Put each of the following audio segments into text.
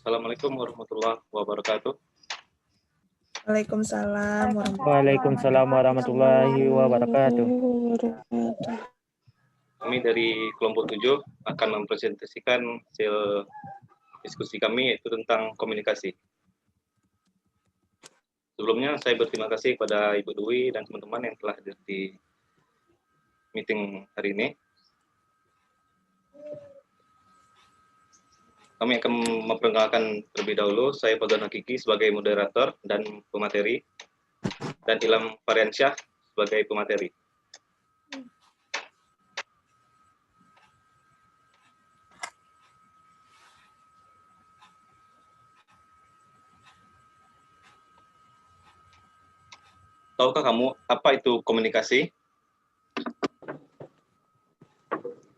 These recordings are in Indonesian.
Assalamualaikum warahmatullahi wabarakatuh. Waalaikumsalam Waalaikumsalam warahmatullahi wabarakatuh. Kami dari kelompok 7 akan mempresentasikan hasil diskusi kami yaitu tentang komunikasi. Sebelumnya saya berterima kasih kepada Ibu Dwi dan teman-teman yang telah hadir di meeting hari ini. Kami akan memperkenalkan terlebih dahulu. Saya Fauzan Hakiki sebagai moderator dan pemateri, dan Ilham Variansyah sebagai pemateri. Tahukah kamu apa itu komunikasi?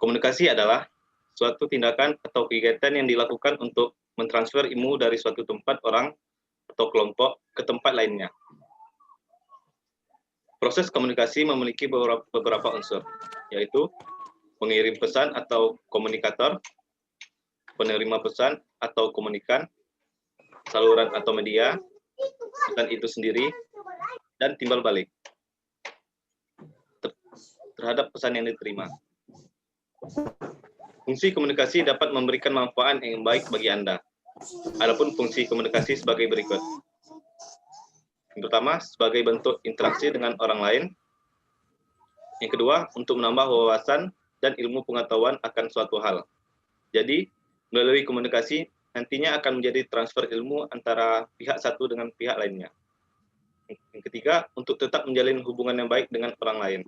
Komunikasi adalah suatu tindakan atau kegiatan yang dilakukan untuk mentransfer ilmu dari suatu tempat orang atau kelompok ke tempat lainnya. Proses komunikasi memiliki beberapa unsur, yaitu pengirim pesan atau komunikator, penerima pesan atau komunikan, saluran atau media, pesan itu sendiri, dan timbal balik terhadap pesan yang diterima. Fungsi komunikasi dapat memberikan manfaat yang baik bagi Anda. Adapun fungsi komunikasi sebagai berikut. Yang pertama, sebagai bentuk interaksi dengan orang lain. Yang kedua, untuk menambah wawasan dan ilmu pengetahuan akan suatu hal. Jadi, melalui komunikasi nantinya akan menjadi transfer ilmu antara pihak satu dengan pihak lainnya. Yang ketiga, untuk tetap menjalin hubungan yang baik dengan orang lain.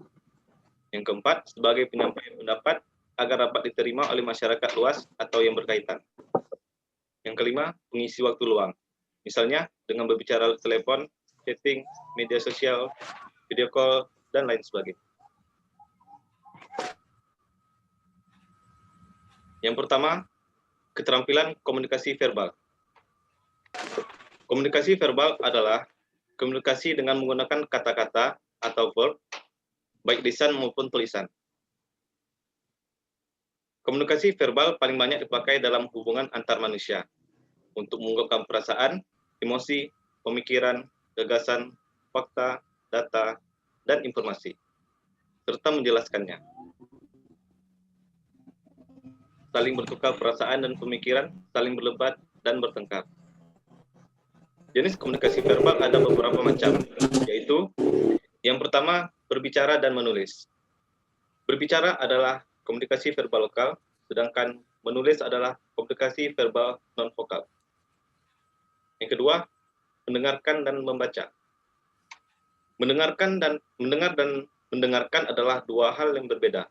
Yang keempat, sebagai penyampaian pendapat agar dapat diterima oleh masyarakat luas atau yang berkaitan. Yang kelima, pengisi waktu luang. Misalnya, dengan berbicara telepon, chatting, media sosial, video call, dan lain sebagainya. Yang pertama, keterampilan komunikasi verbal. Komunikasi verbal adalah komunikasi dengan menggunakan kata-kata atau verb, baik lisan maupun tulisan. Komunikasi verbal paling banyak dipakai dalam hubungan antar manusia untuk mengungkapkan perasaan, emosi, pemikiran, gagasan, fakta, data, dan informasi, serta menjelaskannya. Saling bertukar perasaan dan pemikiran, saling berdebat, dan bertengkar. Jenis komunikasi verbal ada beberapa macam, yaitu yang pertama, berbicara dan menulis. Berbicara adalah komunikasi verbal lokal, sedangkan menulis adalah komunikasi verbal non-vokal. Yang kedua, mendengarkan dan membaca. Mendengar dan mendengarkan adalah dua hal yang berbeda.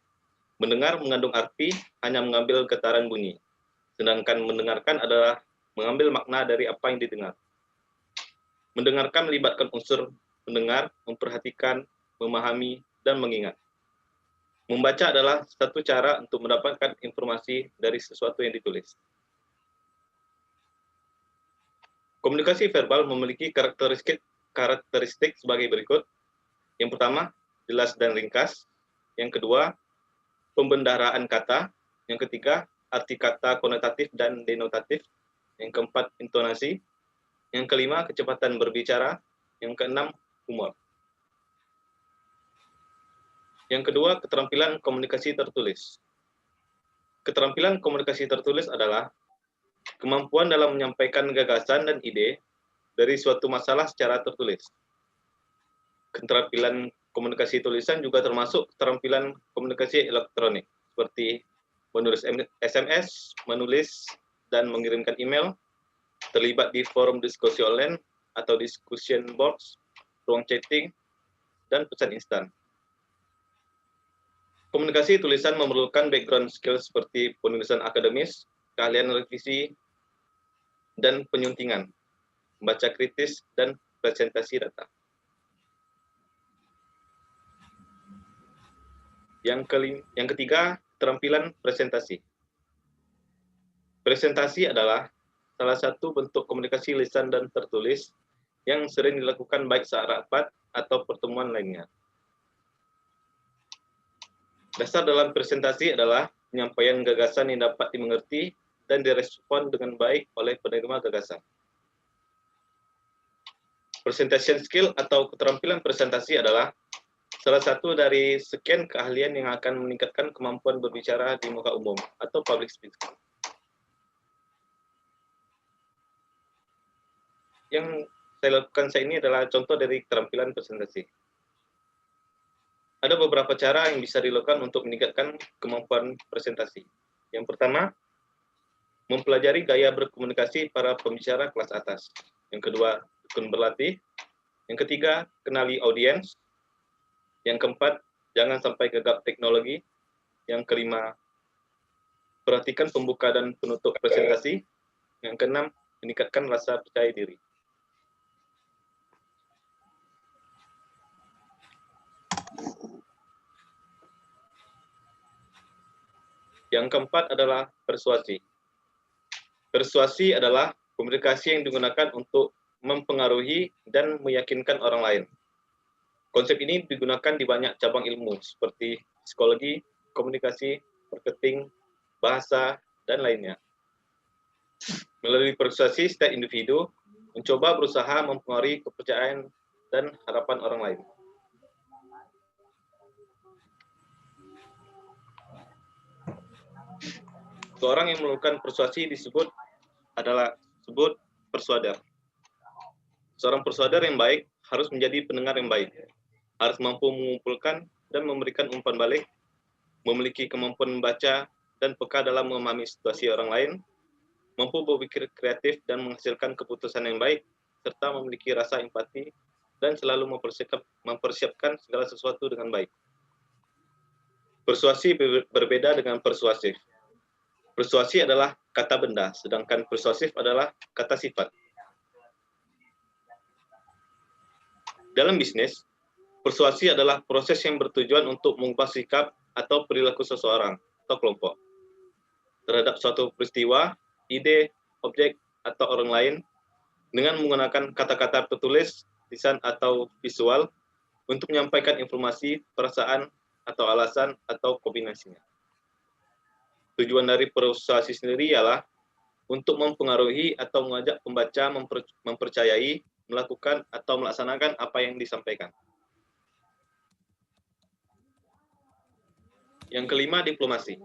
Mendengar mengandung arti hanya mengambil getaran bunyi, sedangkan mendengarkan adalah mengambil makna dari apa yang didengar. Mendengarkan melibatkan unsur mendengar, memperhatikan, memahami, dan mengingat. Membaca adalah satu cara untuk mendapatkan informasi dari sesuatu yang ditulis. Komunikasi verbal memiliki karakteristik sebagai berikut. Yang pertama, jelas dan ringkas. Yang kedua, pembendaharaan kata. Yang ketiga, arti kata konotatif dan denotatif. Yang keempat, intonasi. Yang kelima, kecepatan berbicara. Yang keenam, humor. Yang kedua, keterampilan komunikasi tertulis. Keterampilan komunikasi tertulis adalah kemampuan dalam menyampaikan gagasan dan ide dari suatu masalah secara tertulis. Keterampilan komunikasi tulisan juga termasuk keterampilan komunikasi elektronik, seperti menulis SMS, menulis dan mengirimkan email, terlibat di forum diskusi online atau discussion boards, ruang chatting, dan pesan instan. Komunikasi tulisan memerlukan background skill seperti penulisan akademis, keahlian revisi, dan penyuntingan, membaca kritis, dan presentasi data. Yang ketiga, keterampilan presentasi. Presentasi adalah salah satu bentuk komunikasi lisan dan tertulis yang sering dilakukan baik saat rapat atau pertemuan lainnya. Dasar dalam presentasi adalah penyampaian gagasan yang dapat dimengerti dan direspon dengan baik oleh penerima gagasan. Presentation skill atau keterampilan presentasi adalah salah satu dari sekian keahlian yang akan meningkatkan kemampuan berbicara di muka umum atau public speaking. Yang saya lakukan saat ini adalah contoh dari keterampilan presentasi. Ada beberapa cara yang bisa dilakukan untuk meningkatkan kemampuan presentasi. Yang pertama, mempelajari gaya berkomunikasi para pembicara kelas atas. Yang kedua, tekun berlatih. Yang ketiga, kenali audiens. Yang keempat, jangan sampai gegap teknologi. Yang kelima, perhatikan pembuka dan penutup presentasi. Yang keenam, meningkatkan rasa percaya diri. Yang keempat adalah persuasi. Persuasi adalah komunikasi yang digunakan untuk mempengaruhi dan meyakinkan orang lain. Konsep ini digunakan di banyak cabang ilmu seperti psikologi, komunikasi, marketing, bahasa, dan lainnya. Melalui persuasi, setiap individu mencoba berusaha mempengaruhi kepercayaan dan harapan orang lain. Seorang yang melakukan persuasi disebut persuader. Seorang persuader yang baik harus menjadi pendengar yang baik, harus mampu mengumpulkan dan memberikan umpan balik, memiliki kemampuan membaca dan peka dalam memahami situasi orang lain, mampu berpikir kreatif dan menghasilkan keputusan yang baik, serta memiliki rasa empati dan selalu mempersiapkan segala sesuatu dengan baik. Persuasi berbeda dengan persuasif. Persuasi adalah kata benda, sedangkan persuasif adalah kata sifat. Dalam bisnis, persuasi adalah proses yang bertujuan untuk mengubah sikap atau perilaku seseorang atau kelompok terhadap suatu peristiwa, ide, objek, atau orang lain dengan menggunakan kata-kata tertulis, lisan, atau visual untuk menyampaikan informasi, perasaan, atau alasan, atau kombinasinya. Tujuan dari persuasi sendiri ialah untuk mempengaruhi atau mengajak pembaca mempercayai, melakukan, atau melaksanakan apa yang disampaikan. Yang kelima, diplomasi.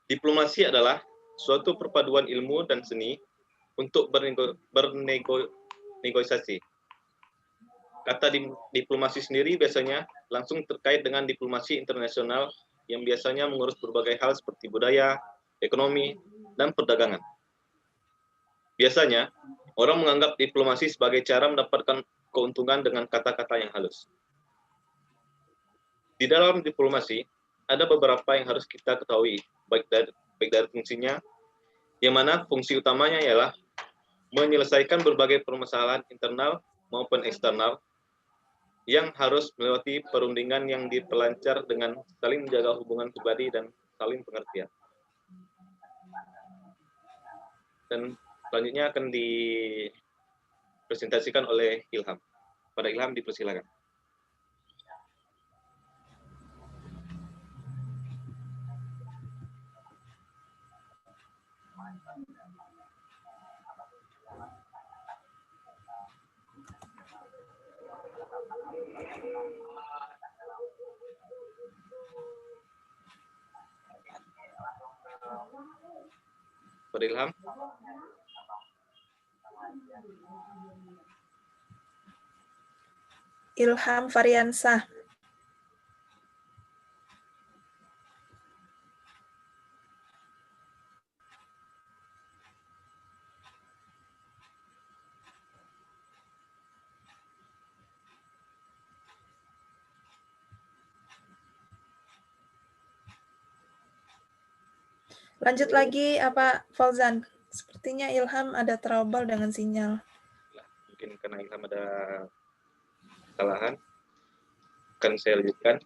Diplomasi adalah suatu perpaduan ilmu dan seni untuk bernegosiasi. Kata diplomasi sendiri biasanya langsung terkait dengan diplomasi internasional yang biasanya mengurus berbagai hal seperti budaya, ekonomi, dan perdagangan. Biasanya, orang menganggap diplomasi sebagai cara mendapatkan keuntungan dengan kata-kata yang halus. Di dalam diplomasi, ada beberapa yang harus kita ketahui, baik dari fungsinya, yang mana fungsi utamanya ialah menyelesaikan berbagai permasalahan internal maupun eksternal yang harus melewati perundingan yang diperlancar dengan saling menjaga hubungan pribadi dan saling pengertian. Dan selanjutnya akan dipresentasikan oleh Ilham. Pada Ilham dipersilakan. Pada Ilham. Ilham Variansah. Lanjut lagi apa Fauzan? Sepertinya Ilham ada trouble dengan sinyal. Mungkin karena Ilham ada kesalahan. Akan saya lanjutkan.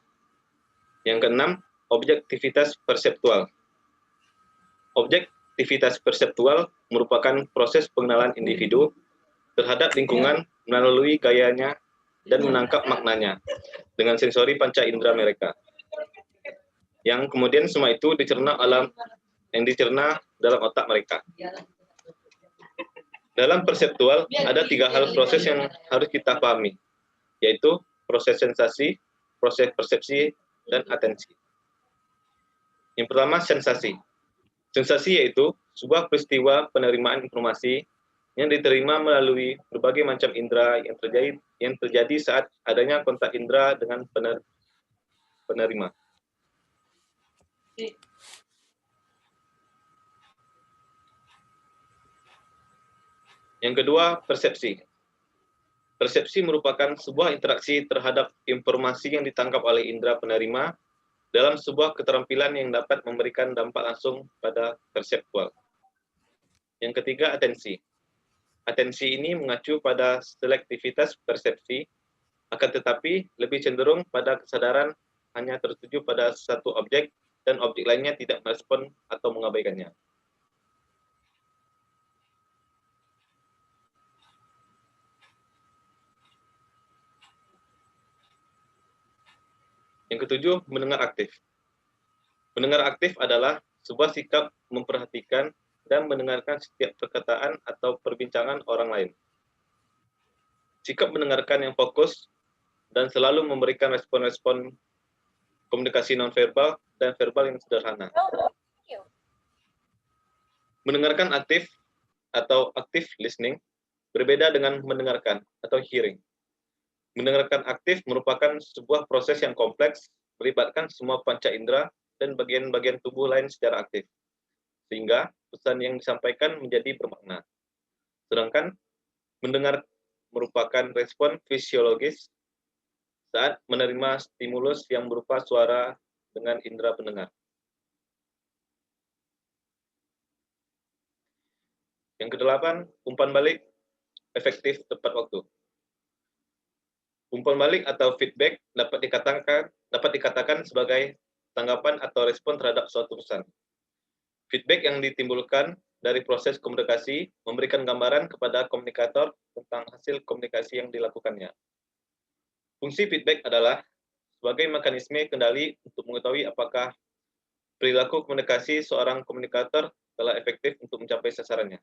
Yang keenam, objektivitas perseptual. Objektivitas perseptual merupakan proses pengenalan individu terhadap lingkungan melalui gayanya dan menangkap maknanya dengan sensori panca indera mereka. Yang kemudian semua itu dicerna dalam otak mereka. Dalam perseptual, ada 3 hal proses yang harus kita pahami, yaitu proses sensasi, proses persepsi, dan atensi. Yang pertama, sensasi. Sensasi yaitu sebuah peristiwa penerimaan informasi yang diterima melalui berbagai macam indera yang terjadi saat adanya kontak indera dengan penerima. Yang kedua, persepsi. Persepsi merupakan sebuah interaksi terhadap informasi yang ditangkap oleh indera penerima dalam sebuah keterampilan yang dapat memberikan dampak langsung pada perseptual. Yang ketiga, atensi. Atensi ini mengacu pada selektivitas persepsi, akan tetapi lebih cenderung pada kesadaran hanya tertuju pada satu objek dan objek lainnya tidak merespon atau mengabaikannya. Yang ketujuh, mendengar aktif. Mendengar aktif adalah sebuah sikap memperhatikan dan mendengarkan setiap perkataan atau perbincangan orang lain. Sikap mendengarkan yang fokus dan selalu memberikan respon-respon komunikasi nonverbal dan verbal yang sederhana. Mendengarkan aktif atau active listening berbeda dengan mendengarkan atau hearing. Mendengarkan aktif merupakan sebuah proses yang kompleks, melibatkan semua panca indera dan bagian-bagian tubuh lain secara aktif, sehingga pesan yang disampaikan menjadi bermakna. Sedangkan mendengar merupakan respon fisiologis saat menerima stimulus yang berupa suara dengan indera pendengar. Yang kedelapan, umpan balik efektif tepat waktu. Umpan balik atau feedback dapat dikatakan sebagai tanggapan atau respon terhadap suatu pesan. Feedback yang ditimbulkan dari proses komunikasi memberikan gambaran kepada komunikator tentang hasil komunikasi yang dilakukannya. Fungsi feedback adalah sebagai mekanisme kendali untuk mengetahui apakah perilaku komunikasi seorang komunikator telah efektif untuk mencapai sasarannya.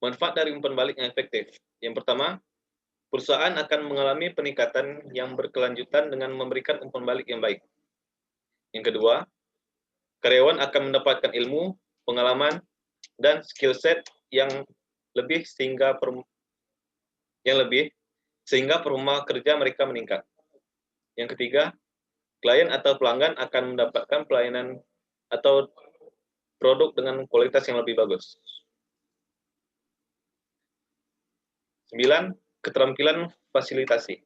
Manfaat dari umpan balik yang efektif. Yang pertama, perusahaan akan mengalami peningkatan yang berkelanjutan dengan memberikan umpan balik yang baik. Yang kedua, karyawan akan mendapatkan ilmu, pengalaman, dan skill set yang lebih sehingga performa kerja mereka meningkat. Yang ketiga, klien atau pelanggan akan mendapatkan pelayanan atau produk dengan kualitas yang lebih bagus. 9. Keterampilan fasilitasi.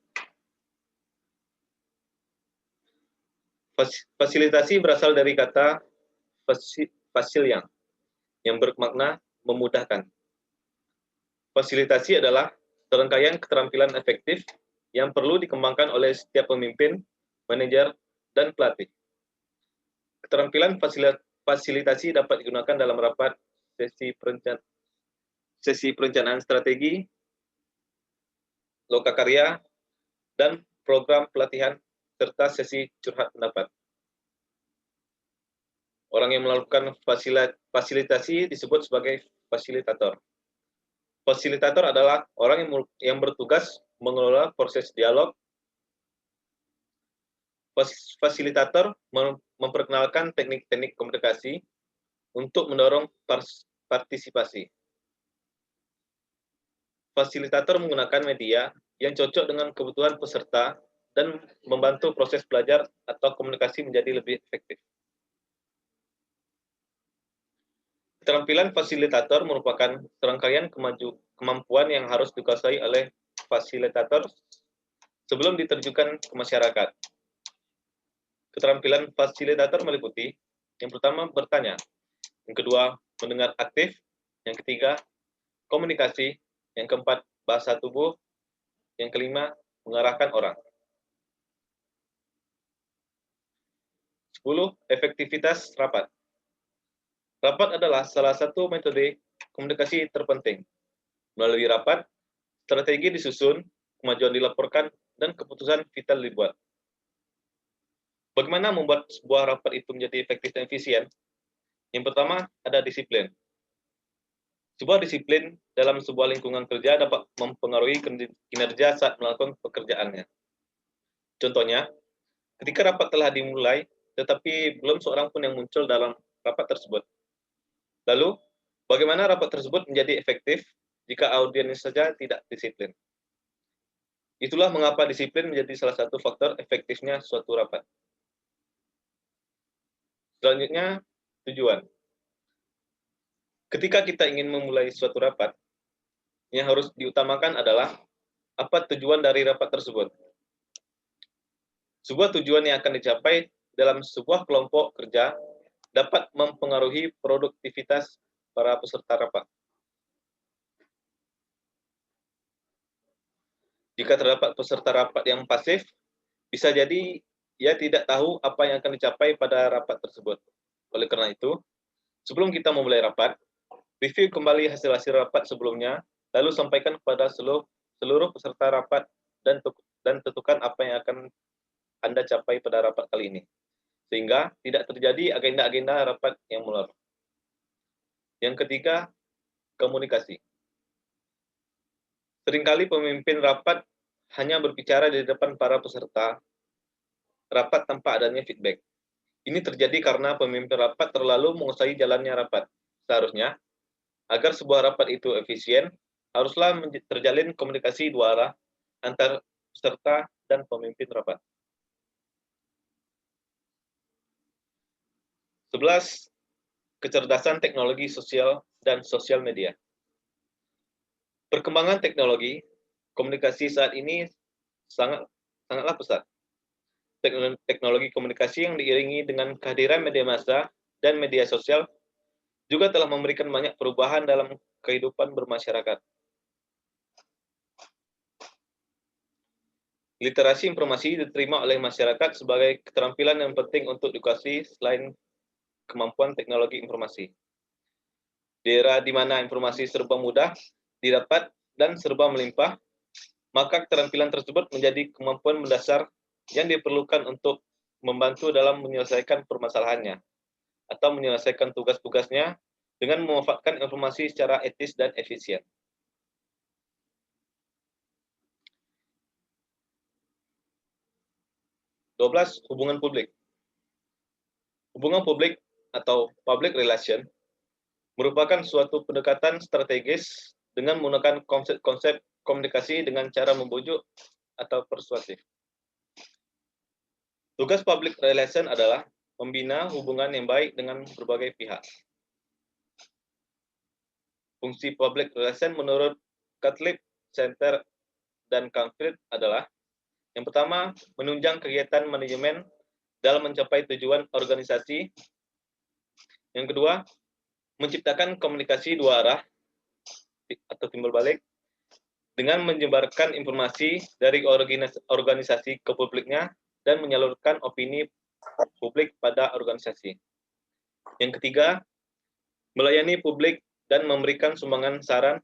Fasilitasi berasal dari kata fasilian yang bermakna memudahkan. Fasilitasi adalah serangkaian keterampilan efektif yang perlu dikembangkan oleh setiap pemimpin, manajer, dan pelatih. Keterampilan fasilitasi dapat digunakan dalam rapat, sesi perencanaan strategi, lokakarya, dan program pelatihan, serta sesi curhat pendapat. Orang yang melakukan fasilitasi disebut sebagai fasilitator. Fasilitator adalah orang yang bertugas mengelola proses dialog. Fasilitator memperkenalkan teknik-teknik komunikasi untuk mendorong partisipasi. Fasilitator menggunakan media yang cocok dengan kebutuhan peserta dan membantu proses belajar atau komunikasi menjadi lebih efektif. Keterampilan fasilitator merupakan serangkaian kemampuan yang harus dikuasai oleh fasilitator sebelum diterjunkan ke masyarakat. Keterampilan fasilitator meliputi: yang pertama, bertanya; yang kedua, mendengar aktif; yang ketiga, komunikasi; yang keempat, bahasa tubuh; yang kelima, mengarahkan orang. 10. Efektivitas rapat. Rapat adalah salah satu metode komunikasi terpenting. Melalui rapat, strategi disusun, kemajuan dilaporkan, dan keputusan vital dibuat. Bagaimana membuat sebuah rapat itu menjadi efektif dan efisien? Yang pertama, ada disiplin. Sebuah disiplin dalam sebuah lingkungan kerja dapat mempengaruhi kinerja saat melakukan pekerjaannya. Contohnya, ketika rapat telah dimulai, tetapi belum seorang pun yang muncul dalam rapat tersebut. Lalu, bagaimana rapat tersebut menjadi efektif jika audiensnya saja tidak disiplin? Itulah mengapa disiplin menjadi salah satu faktor efektifnya suatu rapat. Selanjutnya, tujuan. Ketika kita ingin memulai suatu rapat, yang harus diutamakan adalah apa tujuan dari rapat tersebut. Sebuah tujuan yang akan dicapai dalam sebuah kelompok kerja dapat mempengaruhi produktivitas para peserta rapat. Jika terdapat peserta rapat yang pasif, bisa jadi ia tidak tahu apa yang akan dicapai pada rapat tersebut. Oleh karena itu, sebelum kita memulai rapat, review kembali hasil-hasil rapat sebelumnya, lalu sampaikan kepada seluruh peserta rapat dan tentukan apa yang akan Anda capai pada rapat kali ini, sehingga tidak terjadi agenda-agenda rapat yang molor. Yang ketiga, komunikasi. Seringkali pemimpin rapat hanya berbicara di depan para peserta rapat tanpa adanya feedback. Ini terjadi karena pemimpin rapat terlalu menguasai jalannya rapat. Seharusnya, agar sebuah rapat itu efisien, haruslah terjalin komunikasi dua arah antar peserta dan pemimpin rapat. 11. Kecerdasan teknologi sosial dan sosial media. Perkembangan teknologi komunikasi saat ini sangatlah pesat. Teknologi komunikasi yang diiringi dengan kehadiran media massa dan media sosial juga telah memberikan banyak perubahan dalam kehidupan bermasyarakat. Literasi informasi diterima oleh masyarakat sebagai keterampilan yang penting untuk dikuasai selain kemampuan teknologi informasi. Di era di mana informasi serba mudah didapat dan serba melimpah, maka keterampilan tersebut menjadi kemampuan mendasar yang diperlukan untuk membantu dalam menyelesaikan permasalahannya atau menyelesaikan tugas-tugasnya dengan memanfaatkan informasi secara etis dan efisien. Hubungan publik. Hubungan publik atau public relation merupakan suatu pendekatan strategis dengan menggunakan konsep-konsep komunikasi dengan cara membujuk atau persuasif. Tugas public relation adalah membina hubungan yang baik dengan berbagai pihak. Fungsi public relation menurut Catlip, Center, dan Canfield adalah yang pertama, menunjang kegiatan manajemen dalam mencapai tujuan organisasi. Yang kedua, menciptakan komunikasi dua arah atau timbal balik dengan menyebarkan informasi dari organisasi ke publiknya dan menyalurkan opini publik pada organisasi. Yang ketiga, melayani publik dan memberikan sumbangan saran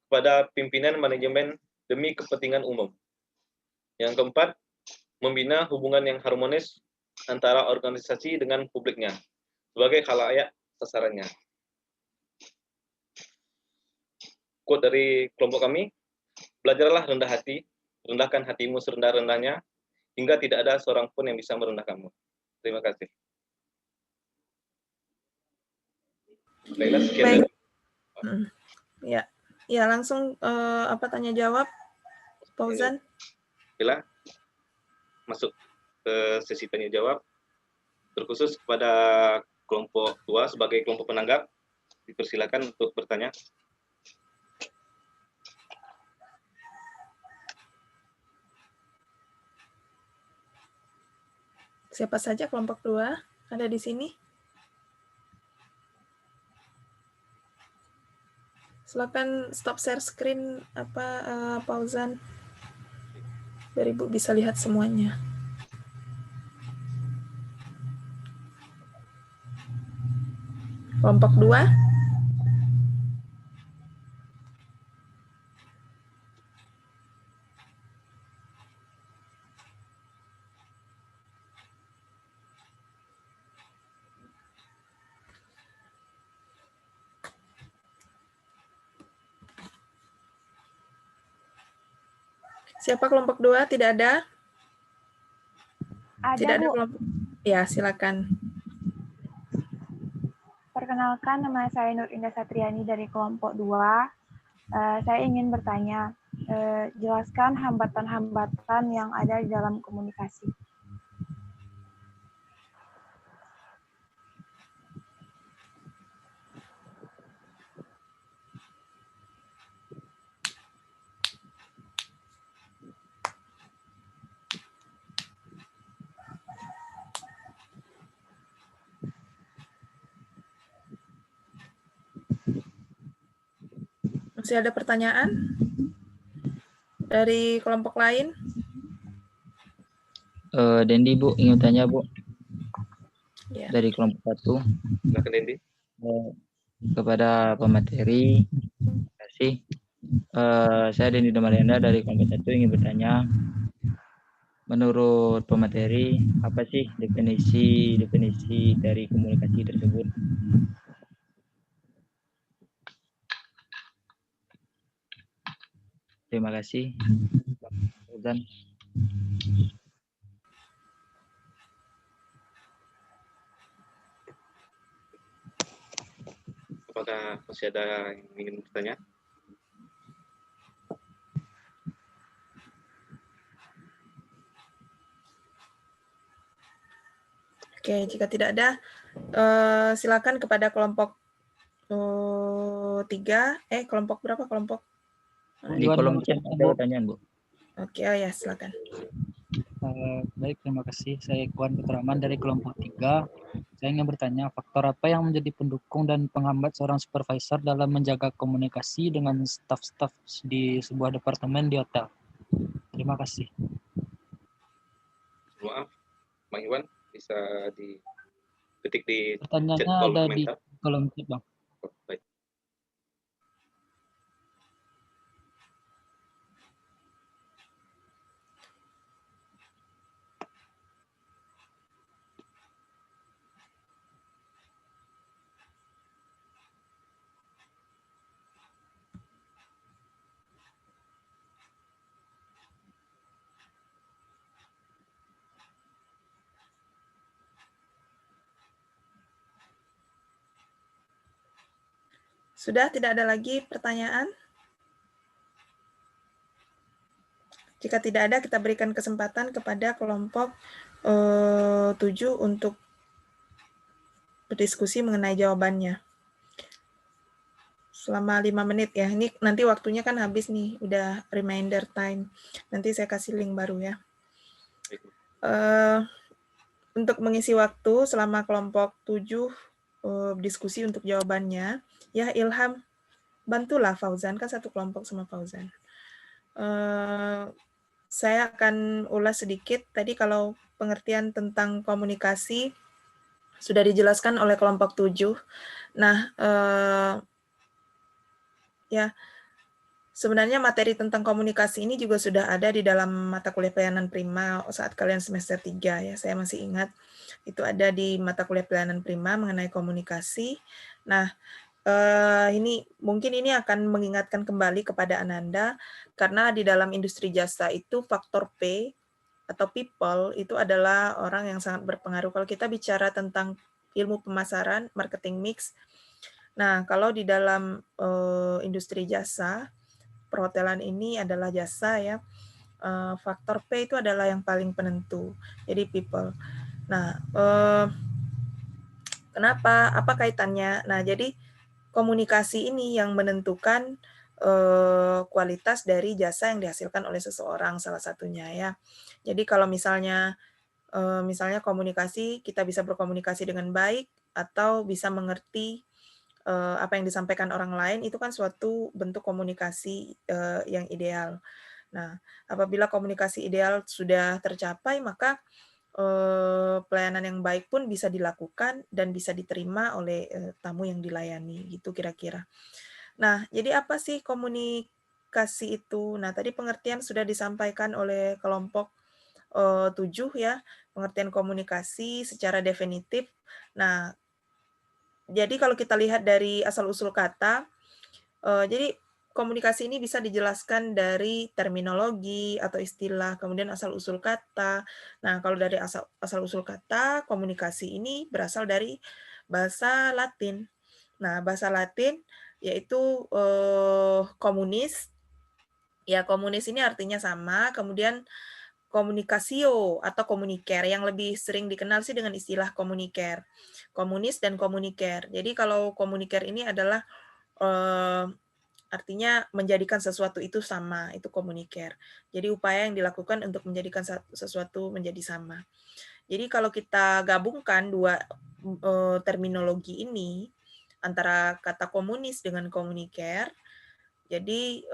kepada pimpinan manajemen demi kepentingan umum. Yang keempat, membina hubungan yang harmonis antara organisasi dengan publiknya sebagai khalayak sasarannya. Quote dari kelompok kami, belajarlah rendah hati, rendahkan hatimu serendah-rendahnya, hingga tidak ada seorang pun yang bisa merendah kamu. Terima kasih. Baiklah, sekian Baik. dari Ya langsung tanya jawab, Fauzan. Bila masuk ke sesi tanya jawab, terkhusus kepada kelompok 2 sebagai kelompok penanggap, dipersilakan untuk bertanya. Siapa saja kelompok 2 ada di sini? Silakan stop share screen Fauzan. Biar Ibu bisa lihat semuanya. Kelompok 2. Siapa kelompok 2? Tidak ada? Ada, Tidak ada Bu. kelompok. Ya, silakan. Perkenalkan, nama saya Nur Indah Satriani dari kelompok 2. Saya ingin bertanya, jelaskan hambatan-hambatan yang ada di dalam komunikasi. Masih ada pertanyaan dari kelompok lain? Dendi, Bu, ingin tanya, Bu, Ya. dari kelompok 1 Silakan Dendi. kepada pemateri. Terima kasih. Saya Dendi Damarianda dari kelompok 1 ingin bertanya, menurut pemateri, apa sih definisi dari komunikasi tersebut? Terima kasih. Dan Apakah masih ada yang ingin bertanya? Oke, jika tidak ada, silakan kepada kelompok 3. Kelompok berapa kelompok? di kolom chat ada pertanyaan, Bu. Oke, oh ya, silakan. Baik, terima kasih. Saya Ikhwan Putraman dari kelompok 3. Saya ingin bertanya, faktor apa yang menjadi pendukung dan penghambat seorang supervisor dalam menjaga komunikasi dengan staf-staf di sebuah departemen di hotel? Terima kasih. Maaf, Bang Iwan, bisa diketik di chat Pertanyaannya kolom ada di komentar. kolom chat, Bang. Oh, baik. Sudah tidak ada lagi pertanyaan? Jika tidak ada, kita berikan kesempatan kepada kelompok 7 untuk berdiskusi mengenai jawabannya. Selama 5 menit ya. Ini nanti waktunya kan habis nih, udah reminder time. Nanti saya kasih link baru ya. Untuk mengisi waktu selama kelompok 7 diskusi untuk jawabannya, ya Ilham, bantulah Fauzan, kan satu kelompok sama Fauzan. Saya akan ulas sedikit. Tadi kalau pengertian tentang komunikasi sudah dijelaskan oleh kelompok 7. Nah, ya sebenarnya materi tentang komunikasi ini juga sudah ada di dalam mata kuliah pelayanan prima saat kalian semester 3 ya. Saya masih ingat itu ada di mata kuliah pelayanan prima mengenai komunikasi. Nah, ini mungkin ini akan mengingatkan kembali kepada Ananda karena di dalam industri jasa itu faktor P atau people itu adalah orang yang sangat berpengaruh. Kalau kita bicara tentang ilmu pemasaran, marketing mix. Nah, kalau di dalam industri jasa, perhotelan ini adalah jasa ya. Faktor P itu adalah yang paling penentu. Jadi people. Nah, kenapa? Apa kaitannya? Nah, jadi komunikasi ini yang menentukan kualitas dari jasa yang dihasilkan oleh seseorang salah satunya ya. Jadi kalau misalnya komunikasi, kita bisa berkomunikasi dengan baik atau bisa mengerti apa yang disampaikan orang lain, itu kan suatu bentuk komunikasi yang ideal. Nah, apabila komunikasi ideal sudah tercapai, maka pelayanan yang baik pun bisa dilakukan dan bisa diterima oleh tamu yang dilayani, gitu kira-kira. Nah, jadi apa sih komunikasi itu? Nah, tadi pengertian sudah disampaikan oleh kelompok 7 ya, pengertian komunikasi secara definitif. Nah, jadi kalau kita lihat dari asal-usul kata, jadi komunikasi ini bisa dijelaskan dari terminologi atau istilah, kemudian asal-usul kata. Nah, kalau dari asal-usul kata, komunikasi ini berasal dari bahasa Latin. Nah, bahasa Latin yaitu komunis. Ya, komunis ini artinya sama, kemudian komunikasio atau komuniker yang lebih sering dikenal sih dengan istilah komuniker. Komunis dan komuniker. Jadi kalau komuniker ini adalah artinya menjadikan sesuatu itu sama, itu komuniker. Jadi upaya yang dilakukan untuk menjadikan sesuatu menjadi sama. Jadi kalau kita gabungkan dua terminologi ini antara kata komunis dengan komuniker, jadi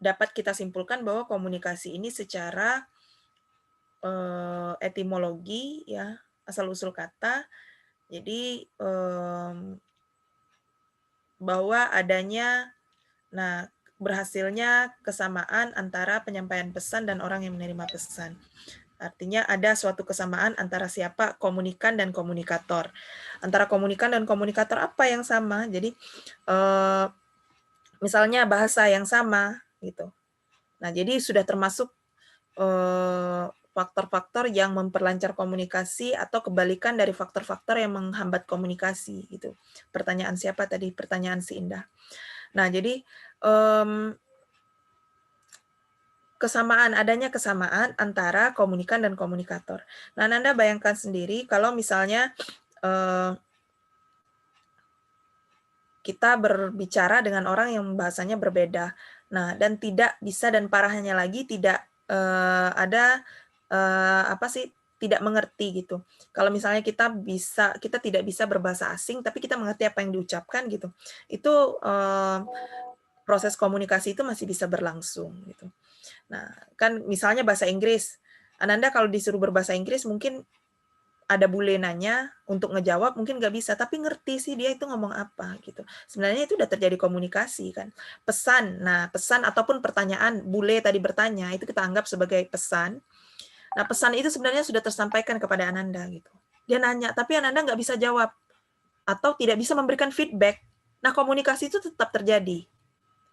dapat kita simpulkan bahwa komunikasi ini secara etimologi ya, asal-usul kata, jadi bahwa adanya berhasilnya kesamaan antara penyampaian pesan dan orang yang menerima pesan. Artinya ada suatu kesamaan antara siapa komunikan dan komunikator. Antara komunikan dan komunikator apa yang sama? Jadi misalnya bahasa yang sama gitu. Nah, jadi sudah termasuk faktor-faktor yang memperlancar komunikasi atau kebalikan dari faktor-faktor yang menghambat komunikasi gitu. Pertanyaan siapa tadi? Pertanyaan si Indah. Nah, jadi adanya kesamaan antara komunikan dan komunikator. Nah, Anda bayangkan sendiri kalau misalnya kita berbicara dengan orang yang bahasanya berbeda. Nah, dan tidak bisa, dan parahnya lagi tidak tidak mengerti gitu. Kalau misalnya kita tidak bisa berbahasa asing, tapi kita mengerti apa yang diucapkan gitu. Itu proses komunikasi itu masih bisa berlangsung gitu. Nah, kan misalnya bahasa Inggris. Ananda kalau disuruh berbahasa Inggris mungkin ada bule nanya untuk ngejawab mungkin nggak bisa, tapi ngerti sih dia itu ngomong apa gitu. Sebenarnya itu udah terjadi komunikasi kan. Pesan, nah pesan ataupun pertanyaan, bule tadi bertanya, itu kita anggap sebagai pesan. Nah pesan itu sebenarnya sudah tersampaikan kepada Ananda gitu. Dia nanya, tapi Ananda nggak bisa jawab atau tidak bisa memberikan feedback. Nah komunikasi itu tetap terjadi.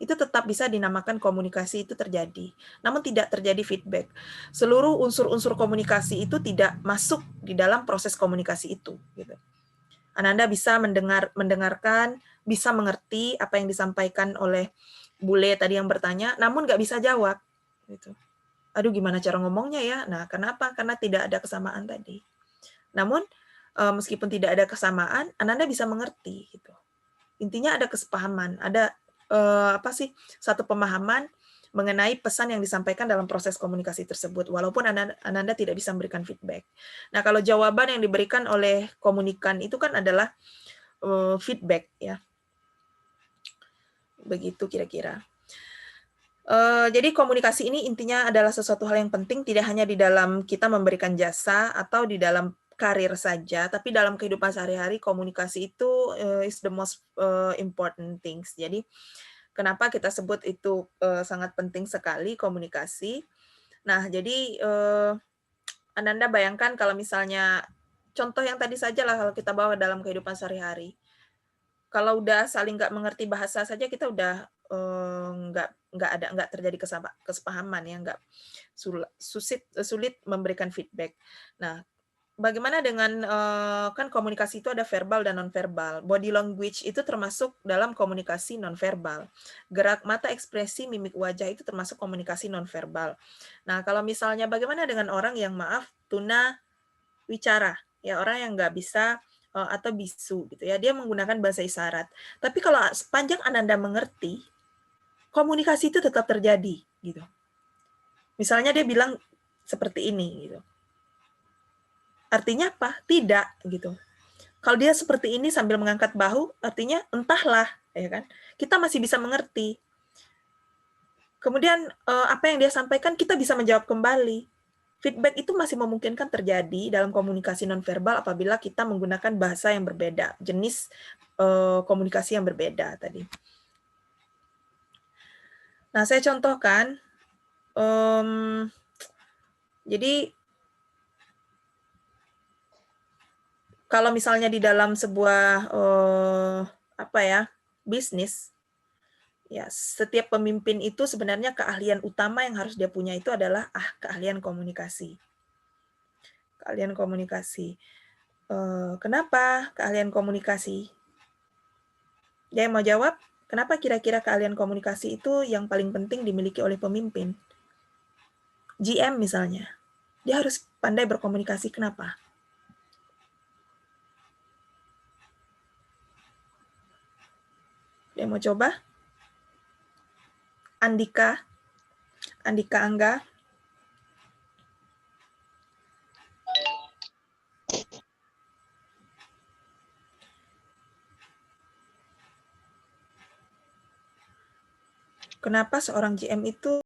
Itu tetap bisa dinamakan komunikasi itu terjadi. Namun tidak terjadi feedback. Seluruh unsur-unsur komunikasi itu tidak masuk di dalam proses komunikasi itu. Gitu. Ananda bisa mendengarkan, bisa mengerti apa yang disampaikan oleh bule tadi yang bertanya, namun nggak bisa jawab. Gitu. Aduh, gimana cara ngomongnya ya? Nah, kenapa? Karena tidak ada kesamaan tadi. Namun, meskipun tidak ada kesamaan, Ananda bisa mengerti. Gitu. Intinya ada kesepahaman, ada satu pemahaman mengenai pesan yang disampaikan dalam proses komunikasi tersebut, walaupun Ananda tidak bisa memberikan feedback. Nah, kalau jawaban yang diberikan oleh komunikan itu kan adalah feedback, ya. Begitu kira-kira. Jadi komunikasi ini intinya adalah sesuatu hal yang penting, tidak hanya di dalam kita memberikan jasa atau di dalam karir saja, tapi dalam kehidupan sehari-hari komunikasi itu is the most important things. Jadi kenapa kita sebut itu sangat penting sekali komunikasi. Nah, jadi Ananda bayangkan kalau misalnya contoh yang tadi saja lah kalau kita bawa dalam kehidupan sehari-hari. Kalau udah saling nggak mengerti bahasa saja kita udah nggak terjadi kesepahaman ya, nggak sulit memberikan feedback. Nah, bagaimana dengan kan komunikasi itu ada verbal dan nonverbal. Body language itu termasuk dalam komunikasi nonverbal. Gerak mata, ekspresi, mimik wajah itu termasuk komunikasi nonverbal. Nah, kalau misalnya bagaimana dengan orang yang tuna wicara, ya orang yang nggak bisa atau bisu gitu ya, dia menggunakan bahasa isyarat. Tapi kalau sepanjang Ananda mengerti, komunikasi itu tetap terjadi gitu. Misalnya dia bilang seperti ini gitu. Artinya apa? Tidak gitu. Kalau dia seperti ini sambil mengangkat bahu, artinya entahlah, ya kan? Kita masih bisa mengerti. Kemudian apa yang dia sampaikan kita bisa menjawab kembali. Feedback itu masih memungkinkan terjadi dalam komunikasi nonverbal apabila kita menggunakan bahasa yang berbeda, jenis komunikasi yang berbeda tadi. Nah, saya contohkan. Jadi kalau misalnya di dalam sebuah bisnis, Ya, setiap pemimpin itu sebenarnya keahlian utama yang harus dia punya itu adalah keahlian komunikasi. Keahlian komunikasi. Kenapa keahlian komunikasi? Dia yang mau jawab? Kenapa kira-kira keahlian komunikasi itu yang paling penting dimiliki oleh pemimpin? GM misalnya, dia harus pandai berkomunikasi. Kenapa? Dia mau coba? Andika Angga. Kenapa seorang GM itu